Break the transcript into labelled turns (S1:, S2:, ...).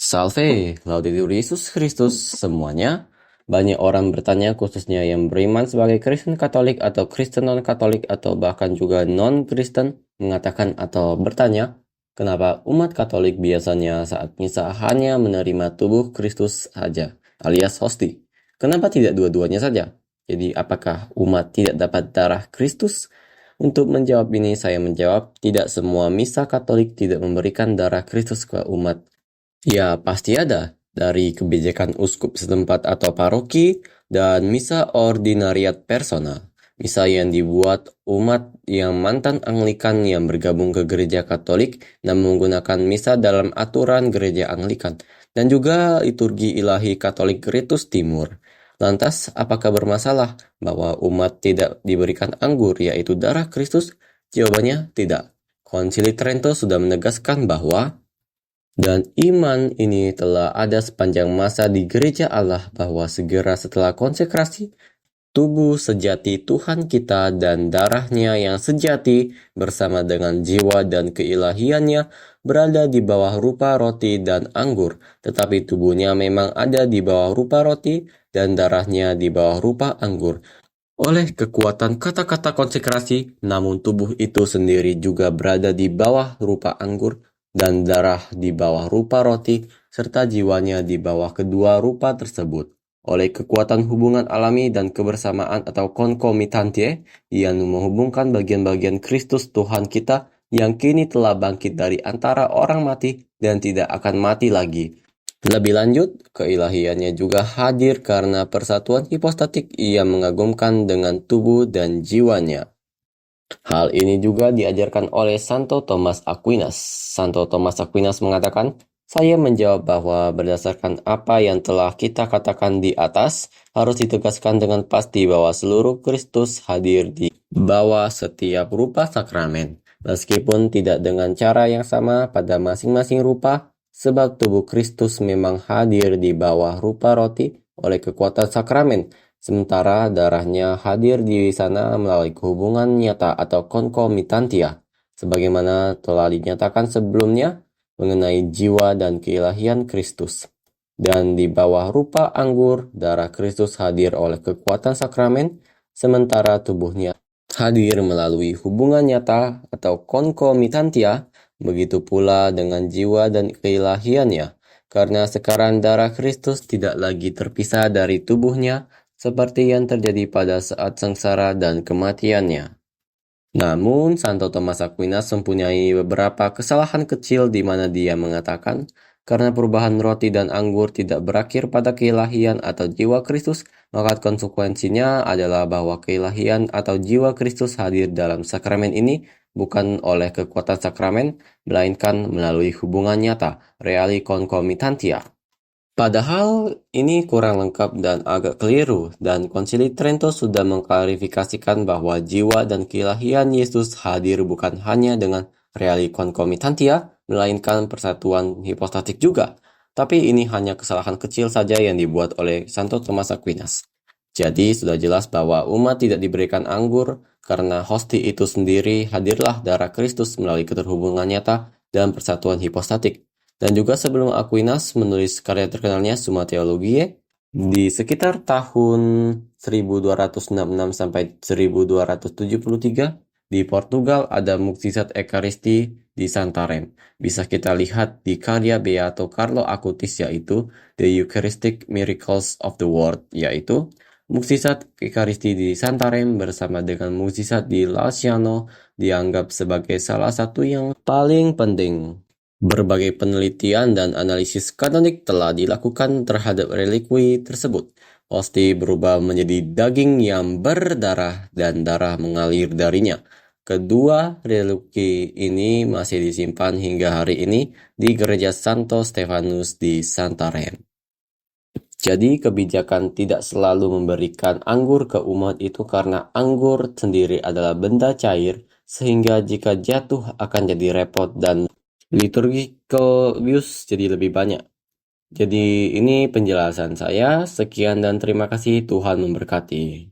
S1: Salve, Laudetur Yesus Kristus semuanya. Banyak orang bertanya, khususnya yang beriman sebagai Kristen Katolik atau Kristen non-Katolik atau bahkan juga non-Kristen, mengatakan atau bertanya, kenapa umat Katolik biasanya saat misa hanya menerima tubuh Kristus saja, alias hosti? Kenapa tidak dua-duanya saja? Jadi apakah umat tidak dapat darah Kristus? Untuk menjawab ini saya menjawab, tidak semua misa Katolik tidak memberikan darah Kristus ke umat. Ya, pasti ada. Dari kebijakan uskup setempat atau paroki, dan misa ordinariat personal. Misa yang dibuat umat yang mantan Anglikan yang bergabung ke gereja Katolik dan menggunakan misa dalam aturan gereja Anglikan. Dan juga liturgi ilahi Katolik Ritus Timur. Lantas, apakah bermasalah bahwa umat tidak diberikan anggur, yaitu darah Kristus? Jawabannya tidak. Konsili Trento sudah menegaskan bahwa dan iman ini telah ada sepanjang masa di gereja Allah bahwa segera setelah konsekrasi, tubuh sejati Tuhan kita dan darahnya yang sejati bersama dengan jiwa dan keilahiannya berada di bawah rupa roti dan anggur, tetapi tubuhnya memang ada di bawah rupa roti dan darahnya di bawah rupa anggur. Oleh kekuatan kata-kata konsekrasi, namun tubuh itu sendiri juga berada di bawah rupa anggur dan darah di bawah rupa roti, serta jiwanya di bawah kedua rupa tersebut. Oleh kekuatan hubungan alami dan kebersamaan atau konkomitantie, yang menghubungkan bagian-bagian Kristus Tuhan kita yang kini telah bangkit dari antara orang mati dan tidak akan mati lagi. Lebih lanjut, keilahiannya juga hadir karena persatuan hipostatik yang mengagumkan dengan tubuh dan jiwanya. Hal ini juga diajarkan oleh Santo Thomas Aquinas. Santo Thomas Aquinas mengatakan, saya menjawab bahwa berdasarkan apa yang telah kita katakan di atas, harus ditegaskan dengan pasti bahwa seluruh Kristus hadir di bawah setiap rupa sakramen, meskipun tidak dengan cara yang sama pada masing-masing rupa, sebab tubuh Kristus memang hadir di bawah rupa roti oleh kekuatan sakramen, sementara darahnya hadir di sana melalui hubungan nyata atau konkomitantia, sebagaimana telah dinyatakan sebelumnya mengenai jiwa dan keilahian Kristus. Dan di bawah rupa anggur, darah Kristus hadir oleh kekuatan sakramen, sementara tubuhnya hadir melalui hubungan nyata atau konkomitantia, begitu pula dengan jiwa dan keilahiannya, karena sekarang darah Kristus tidak lagi terpisah dari tubuhnya, seperti yang terjadi pada saat sengsara dan kematiannya. Namun, Santo Thomas Aquinas mempunyai beberapa kesalahan kecil di mana dia mengatakan, karena perubahan roti dan anggur tidak berakhir pada keilahian atau jiwa Kristus, maka konsekuensinya adalah bahwa keilahian atau jiwa Kristus hadir dalam sakramen ini bukan oleh kekuatan sakramen, melainkan melalui hubungan nyata, reali concomitantia. Padahal ini kurang lengkap dan agak keliru, dan Konsili Trento sudah mengklarifikasikan bahwa jiwa dan keilahian Yesus hadir bukan hanya dengan reali concomitantia, melainkan persatuan hipostatik juga. Tapi ini hanya kesalahan kecil saja yang dibuat oleh Santo Thomas Aquinas. Jadi sudah jelas bahwa umat tidak diberikan anggur karena hosti itu sendiri hadirlah darah Kristus melalui keterhubungan nyata dan persatuan hipostatik. Dan juga sebelum Aquinas menulis karya terkenalnya Summa Theologiae, di sekitar tahun 1266 sampai 1273, di Portugal ada mukjizat Ekaristi di Santarém. Bisa kita lihat di karya Beato Carlo Acutis, yaitu The Eucharistic Miracles of the World, yaitu mukjizat Ekaristi di Santarém bersama dengan mukjizat di Lanciano dianggap sebagai salah satu yang paling penting. Berbagai penelitian dan analisis kanonik telah dilakukan terhadap relikwi tersebut. Hosti berubah menjadi daging yang berdarah dan darah mengalir darinya. Kedua relikwi ini masih disimpan hingga hari ini di Gereja Santo Stefanus di Santarém. Jadi kebijakan tidak selalu memberikan anggur ke umat itu karena anggur sendiri adalah benda cair, sehingga jika jatuh akan jadi repot dan liturgical abuse jadi lebih banyak. Jadi ini penjelasan saya. Sekian dan terima kasih. Tuhan memberkati.